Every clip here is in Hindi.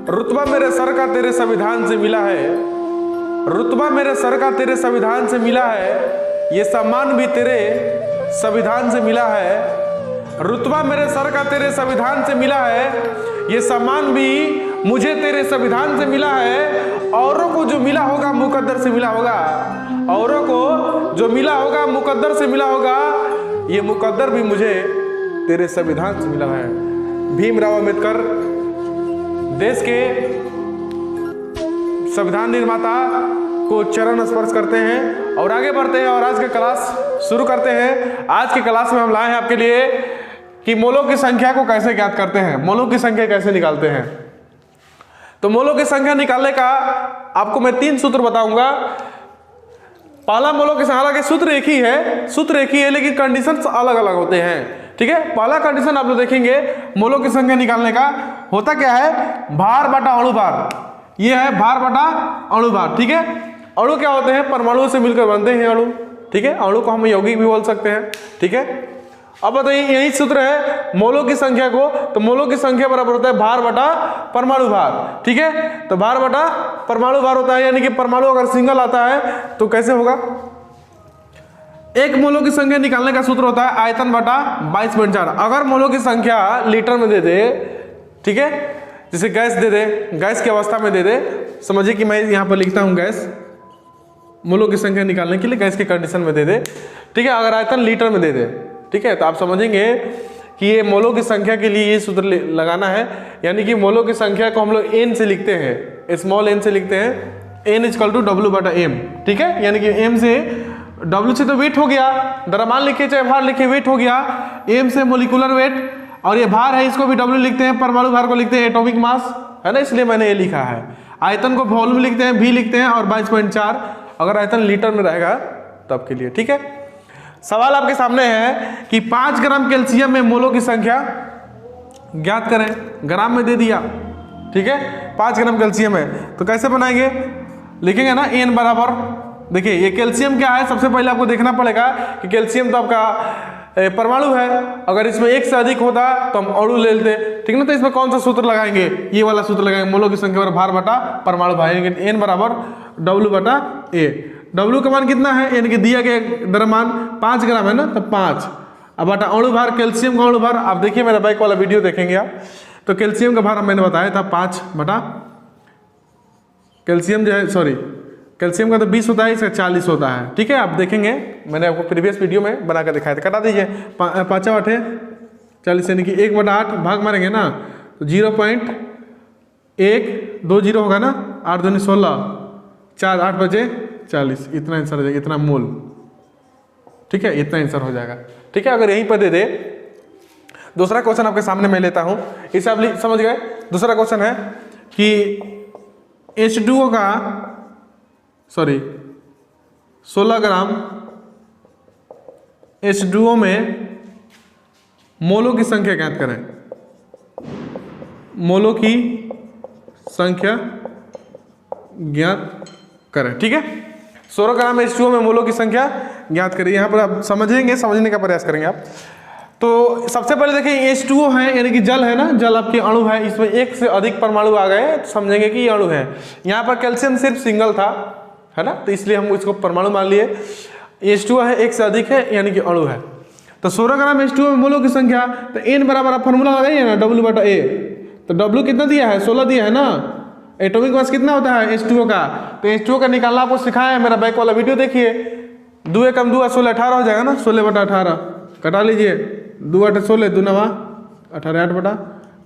रुतबा मेरे सर का तेरे संविधान से मिला है, रुतबा मेरे सर का तेरे संविधान से मिला है, ये सम्मान भी तेरे संविधान से मिला है। रुतबा मेरे सर का तेरे संविधान से मिला है, ये सम्मान भी मुझे तेरे संविधान से मिला है। औरों को जो मिला होगा मुकद्दर से मिला होगा, औरों को जो मिला होगा मुकद्दर से मिला होगा, ये मुकद्दर भी मुझे तेरे संविधान से मिला है। भीमराव अंबेडकर देश के संविधान निर्माता को चरण स्पर्श करते हैं और आगे बढ़ते हैं और आज की क्लास शुरू करते हैं। आज की क्लास में हम लाए हैं आपके लिए कि मोलों की संख्या को कैसे ज्ञात करते हैं, मोलों की संख्या कैसे निकालते हैं। तो मोलों की संख्या निकालने का आपको मैं 3 सूत्र बताऊंगा। पहला मोलों की संख्या, हालांकि सूत्र एक ही है, सूत्र एक ही है लेकिन कंडीशंस अलग अलग होते हैं, ठीक है। पहला कंडीशन आप लोग देखेंगे मोलों की संख्या निकालने का होता क्या है, भार बटा अणु भार। ये है भार बटा अणु भार, ठीक है। अणु क्या होते हैं, परमाणु से मिलकर बनते हैं अणु, ठीक है। अणु को हम यौगिक भी बोल सकते हैं, ठीक है। अब बताइए यही सूत्र है मोलों की संख्या को, तो मोलों की संख्या बराबर होता है भार बटा परमाणु भार, ठीक है। तो भार बटा परमाणु भार होता है, यानी कि परमाणु अगर सिंगल आता है तो कैसे होगा, एक मोलों की संख्या निकालने का सूत्र होता है आयतन बटा 22.4। अगर मोलों की संख्या लीटर में दे दे, ठीक है, जैसे गैस दे दे, गैस की अवस्था में दे दे, समझिए कि मैं यहाँ पर लिखता हूँ गैस, मोलों की संख्या निकालने के लिए गैस की कंडीशन में दे दे, ठीक है। अगर आयतन लीटर में दे दे, ठीक है, तो आप समझेंगे कि ये मोलों की संख्या के लिए ये सूत्र लगाना है, यानी कि मोलों की संख्या को हम लोग n से लिखते हैं, स्मॉल n से लिखते हैं, n = W बटा m, ठीक है। यानी कि m से W से तो वेट हो गया, द्रव्यमान लिखे चाहे भार लिखे वेट हो गया, m से मोलिकुलर वेट, और ये भार है इसको भी W लिखते हैं, परमाणु भार को लिखते हैं एटॉमिक मास, है ना, इसलिए मैंने ये लिखा है। आयतन को वॉल्यूम लिखते हैं, V लिखते हैं, और 22.4 अगर आयतन लीटर में रहेगा तब के लिए, ठीक है। सवाल आपके सामने है कि 5 ग्राम कैल्शियम में मोलों की संख्या ज्ञात करें, ग्राम में दे दिया, ठीक है। 5 ग्राम कैल्शियम है तो कैसे बनाएंगे, लिखेंगे ना n बराबर, देखिए ये कैल्शियम क्या है, सबसे पहले आपको देखना पड़ेगा कि कैल्शियम तो आपका परमाणु है, अगर इसमें एक से अधिक होता तो हम अणु ले लेते, ठीक ना। तो इसमें कौन सा सूत्र लगाएंगे, ये वाला सूत्र लगाएंगे, मोलों की संख्या पर भार बटा परमाणु भार, n बराबर W बटा A। W का मान कितना है, यानी कि दिया गया द्रव्यमान 5 ग्राम है ना, तो 5, अब बटा अणु भार, कैल्शियम का अणु भार, आप देखिए मेरा बाइक वाला वीडियो देखेंगे आप, तो कैल्शियम का भार मैंने बताया था 5 बटा, कैल्शियम जो है, सॉरी कैल्शियम का तो 20 होता है, इसका 40 होता है, ठीक है। आप देखेंगे मैंने आपको प्रीवियस वीडियो में बना कर दिखाया था, कटा दीजिए, 5 8 है 40, यानी कि 1/8 भाग मारेंगे ना तो 0.120 होगा ना, 8 दूनी 16, 4 8 बजे 40, इतना आंसर हो जाएगा, इतना मोल, ठीक है, इतना आंसर हो जाएगा, ठीक है। अगर यहीं पर दे दे, दूसरा क्वेश्चन आपके सामने मैं लेता हूं, इसे आप समझ गए। दूसरा क्वेश्चन है कि H2O का, सॉरी 16 ग्राम H2O में मोलों की संख्या ज्ञात करें, मोलों की संख्या ज्ञात करें, ठीक है। 16 ग्राम H2O में मोलों की संख्या ज्ञात करें, यहाँ पर आप समझेंगे, समझने का प्रयास करेंगे आप। तो सबसे पहले देखिए H2O है, यानी कि जल है ना, जल आपके अणु है, इसमें एक से अधिक परमाणु आ गए तो समझेंगे कि ये अणु है। यहाँ पर कैल्शियम सिर्फ सिंगल था, है ना, तो इसलिए हम इसको परमाणु मान लिए। H2O है, एक से अधिक है, यानी कि अणु है। तो 16 ग्राम H2O में मोलों की संख्या, तो n बराबर आप फॉर्मूला लगाइए ना, W बटा A। तो W कितना दिया है, 16 दिया है ना, एटॉमिक मास कितना होता है H2O का, तो H2O का निकालना आपको सिखाया है, मेरा बैक वाला वीडियो देखिए। 2 एकम 2 16 18 हो जाएगा ना, 16 बटा 18 कटा लीजिए, 2 8 16 2 9 18 8 बटा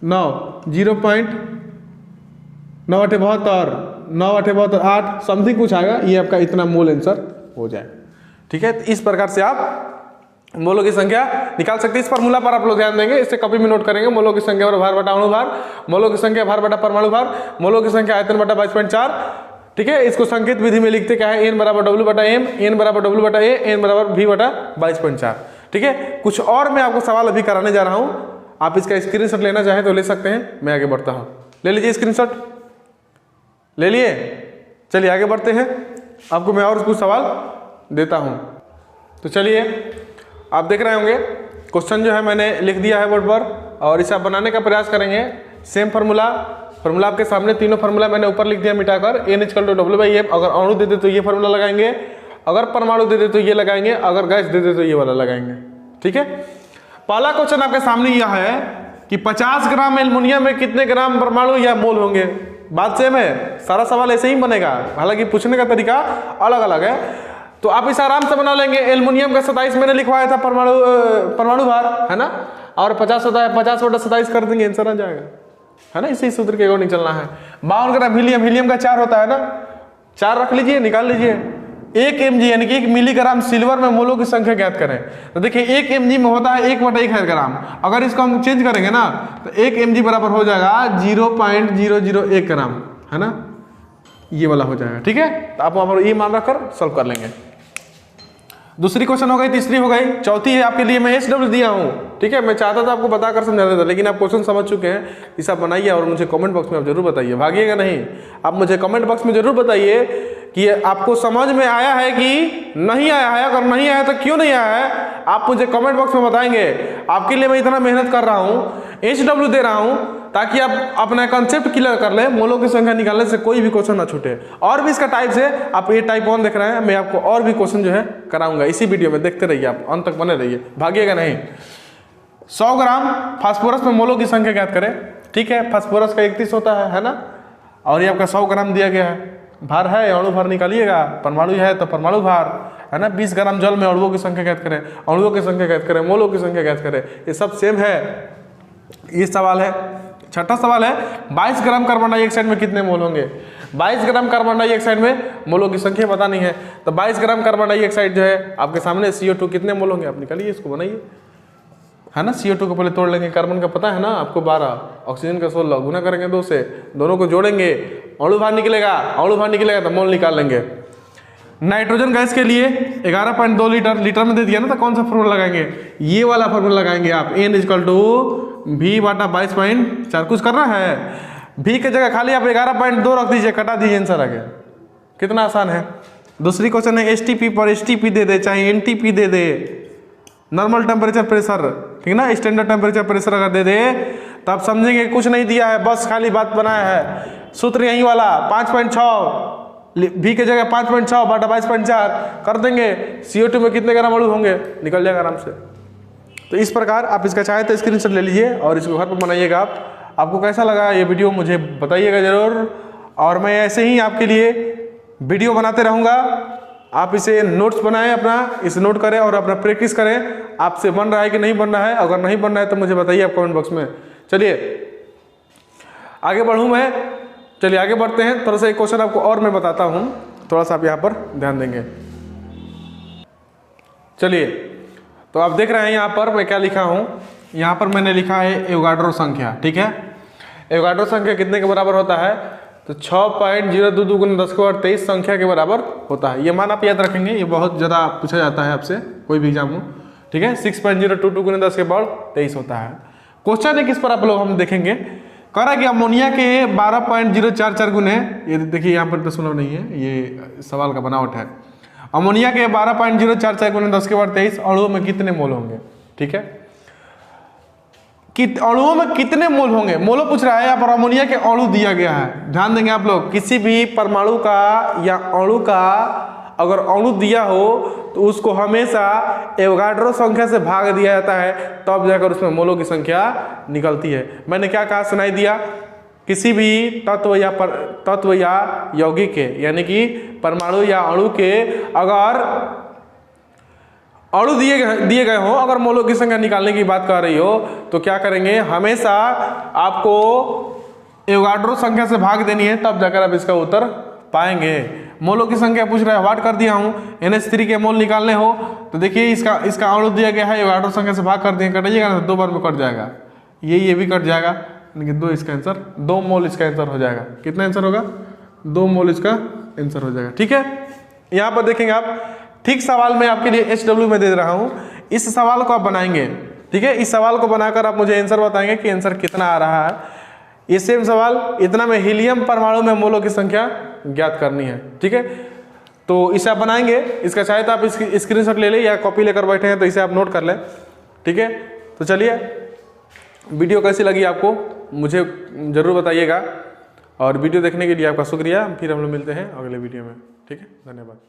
9, 0.9 8 72 9 8 72 8 समथिंग कुछ आएगा, ये आपका इतना मोल आंसर हो जाए, ठीक है। तो इस प्रकार से आप मोलों की संख्या निकाल सकते हैं। इस फॉर्मूला पर आप लोग ध्यान देंगे, इससे कॉपी में नोट करेंगे, मोलों की संख्या पर भार बटा अणु भार, मोलों की संख्या भार बटा परमाणु भार, मोलों की संख्या आयतन बटा 22.4, ठीक है। इसको संकेत विधि में लिखते क्या है, n बराबर W बटा m, n बराबर W बटा a, n बराबर v बटा 22.4, ठीक है। कुछ और मैं आपको सवाल अभी कराने जा रहा हूँ, आप इसका स्क्रीनशॉट लेना चाहें तो ले सकते हैं, मैं आगे बढ़ता हूँ। ले लीजिए स्क्रीनशॉट, ले लिए, चलिए आगे बढ़ते हैं, आपको मैं और कुछ सवाल देता हूँ। तो चलिए आप देख रहे होंगे क्वेश्चन जो है मैंने लिख दिया है बोर्ड पर, और इसे आप बनाने का प्रयास करेंगे। सेम फार्मूला फॉर्मूला आपके सामने, तीनों फॉर्मूला मैंने ऊपर लिख दिया मिटाकर। N=W/F। अगर अणु दे दे तो ये फॉर्मूला लगाएंगे, अगर परमाणु दे दे तो ये लगाएंगे, अगर गैस दे दे तो ये वाला लगाएंगे। ठीक है, पहला क्वेश्चन आपके सामने यह है कि 50 ग्राम एल्युमिनियम में कितने ग्राम परमाणु या मोल होंगे। बात सेम है, सारा सवाल ऐसे ही बनेगा, हालांकि पूछने का तरीका अलग अलग है। तो आप इसे आराम से बना लेंगे। एल्युमिनियम का 27 मैंने लिखवाया था परमाणु भार, है ना, और 50 होता है, 50/27 कर देंगे, आंसर आ जाएगा, है ना। इसी सूत्र के अकॉर्डिंग चलना है। 52 ग्राम हीलियम का 4 होता है ना, 4 रख लीजिए, निकाल लीजिए। 1 mg यानी कि 1 मिलीग्राम सिल्वर में मोलों की संख्या ज्ञात करें। तो देखिए 1 mg में होता है 1/1000 ग्राम। अगर इसको हम चेंज करेंगे ना तो 1 mg बराबर हो जाएगा 0.001 ग्राम, है ना, ये वाला हो जाएगा। ठीक है, तो आप वहां पर ये मान रखकर सॉल्व कर लेंगे। दूसरी क्वेश्चन हो गई, तीसरी हो गई, चौथी है आपके लिए मैं SW दिया हूं। ठीक है, मैं चाहता था आपको बताकर समझाता था, लेकिन आप क्वेश्चन समझ चुके हैं। इसे आप बनाइए और मुझे कमेंट बॉक्स में आप जरूर बताइए, भागिएगा नहीं। आप मुझे कमेंट बॉक्स में जरूर बताइए कि आपको समझ में आया है कि नहीं आया है। अगर नहीं आया तो क्यों नहीं आया है, आप मुझे कमेंट बॉक्स में बताएंगे। आपके लिए मैं इतना मेहनत कर रहा हूँ, SW दे रहा हूँ, ताकि आप अपना कंसेप्ट क्लियर कर लें। मोलों की संख्या निकालने से कोई भी क्वेश्चन ना छूटे। और भी इसका टाइप्स है, आप ये टाइप 1 देख रहे हैं, मैं आपको और भी क्वेश्चन जो है कराऊंगा इसी वीडियो में। देखते रहिए, आप अंत तक बने रहिए, भागिएगा नहीं। 100 ग्राम फास्फोरस में मोलों की संख्या ज्ञात करें। ठीक है, फास्फोरस का 31 होता है ना, और ये आपका 100 ग्राम दिया गया है। भार है, अणु भार निकालिएगा, परमाणु है तो परमाणु भार, है ना। 20 ग्राम जल में अणुओं की संख्या ज्ञात करें, अणुओं की संख्या ज्ञात करें, मोलों की संख्या ज्ञात करें। ये सब सेम है। ये सवाल है, छठा सवाल है 22 ग्राम कार्बन डाइऑक्साइड में कितने मोल होंगे। 22 ग्राम कार्बन डाइऑक्साइड में मोलों की संख्या पता नहीं है, तो 22 ग्राम कार्बन डाइऑक्साइड जो है आपके सामने, CO2 कितने मोल होंगे आप निकालिए, इसको बनाइए, है ना। CO2 को पहले तोड़ लेंगे, कार्बन का पता है ना आपको 12, ऑक्सीजन का 16, गुना करेंगे 2 से, दोनों को जोड़ेंगे, अणु भार निकलेगा, अणु भार निकलेगा तो मोल निकाल लेंगे। नाइट्रोजन गैस के लिए 11.2 लीटर में दे दिया ना, तो कौन सा फॉर्मूला लगाएंगे, ये वाला फॉर्मूला लगाएंगे आप। N=V/22.4। कुछ करना है, V की जगह खाली आप 11.2 रख दीजिए, कटा दीजिए, आंसर आ गया। कितना आसान है। दूसरी क्वेश्चन है STP पर STP दे दे, चाहे NTP दे दे, नॉर्मल टेम्परेचर प्रेशर, ठीक ना, स्टैंडर्ड टेम्परेचर प्रेशर अगर दे दे तो आप समझेंगे कुछ नहीं दिया है, बस खाली बात बनाया है। सूत्र यही वाला 5.6, V की जगह 5.6/22.4 कर देंगे। CO2 में कितने ग्राम अणु होंगे, निकल जाएगा आराम से। तो इस प्रकार आप इसका चाहे तो स्क्रीनशॉट ले लीजिए और इसको घर पर बनाइएगा। आपको कैसा लगा ये वीडियो मुझे बताइएगा जरूर, और मैं ऐसे ही आपके लिए वीडियो बनाते रहूँगा। आप इसे नोट्स बनाएं, अपना इसे नोट करें और अपना प्रैक्टिस करें। आपसे बन रहा है कि नहीं बन रहा है, अगर नहीं बन रहा है तो मुझे बताइए आप कमेंट बॉक्स में। चलिए आगे बढ़ूँ मैं, चलिए आगे बढ़ते हैं। थोड़ा सा एक क्वेश्चन आपको और मैं बताता हूँ, थोड़ा सा आप यहाँ पर ध्यान देंगे। चलिए, तो आप देख रहे हैं यहाँ पर मैं क्या लिखा हूँ, यहाँ पर मैंने लिखा है एवोगाड्रो संख्या। ठीक है, एवोगाड्रो संख्या कितने के बराबर होता है, तो 6.022 × 10⁻23 संख्या के बराबर होता है। ये मान आप याद रखेंगे, ये बहुत ज़्यादा पूछा जाता है आपसे कोई भी एग्जाम हो। ठीक है, 6.022 × 10⁻23 होता है। क्वेश्चन है किस पर आप लोग हम देखेंगे, कह रहा कि अमोनिया के 12.044 गुने, ये देखिए यहाँ पर दशमलव नहीं है, ये सवाल का बनावट है। अमोनिया के 12.044 × 10⁻23 अणुओं में कितने मोल होंगे। ठीक है, कि अणुओं में कितने मोल होंगे, मोलो पूछ रहा है, यहाँ पर अमोनिया के अणु दिया गया है। ध्यान देंगे आप लोग, किसी भी परमाणु का या अणु का अगर अणु दिया हो तो उसको हमेशा एवोगाड्रो संख्या से भाग दिया जाता है, तब जाकर उसमें मोलों की संख्या निकलती है। मैंने क्या कहा, सुनाई दिया, किसी भी तत्व या यौगिक के, यानी कि परमाणु या अणु के अगर अणु दिए गए हो, अगर मोलों की संख्या निकालने की बात कर रही हो तो क्या करेंगे, हमेशा आपको एवोगाड्रो संख्या से भाग देनी है, तब जाकर आप इसका उत्तर पाएंगे। मोलों की संख्या पूछ रहा है, वाट कर दिया हूँ। NH3 के मोल निकालने हो तो देखिए इसका अणु दिया गया है, एवोगाड्रो संख्या से भाग कर दिए, कटाइएगा ना, 2 बार में कट जाएगा, ये भी कट जाएगा, यानी 2 इसका आंसर, 2 मोल इसका आंसर हो जाएगा। कितना आंसर होगा, 2 मोल इसका आंसर हो जाएगा। ठीक है, यहाँ पर देखेंगे आप, ठीक सवाल मैं आपके लिए SW में दे रहा हूँ, इस सवाल को आप बनाएंगे। ठीक है, इस सवाल को बनाकर आप मुझे आंसर बताएंगे कि आंसर कितना आ रहा है। ये सेम सवाल, इतना में हीलियम परमाणु में मोलों की संख्या ज्ञात करनी है। ठीक है, तो इसे आप बनाएंगे, इसका चाहे तो आप इसकी स्क्रीनशॉट ले लें या कॉपी लेकर बैठे हैं तो इसे आप नोट कर लें। ठीक है, तो चलिए, वीडियो कैसी लगी आपको मुझे ज़रूर बताइएगा। और वीडियो देखने के लिए आपका शुक्रिया। फिर हम लोग मिलते हैं अगले वीडियो में। ठीक है, धन्यवाद।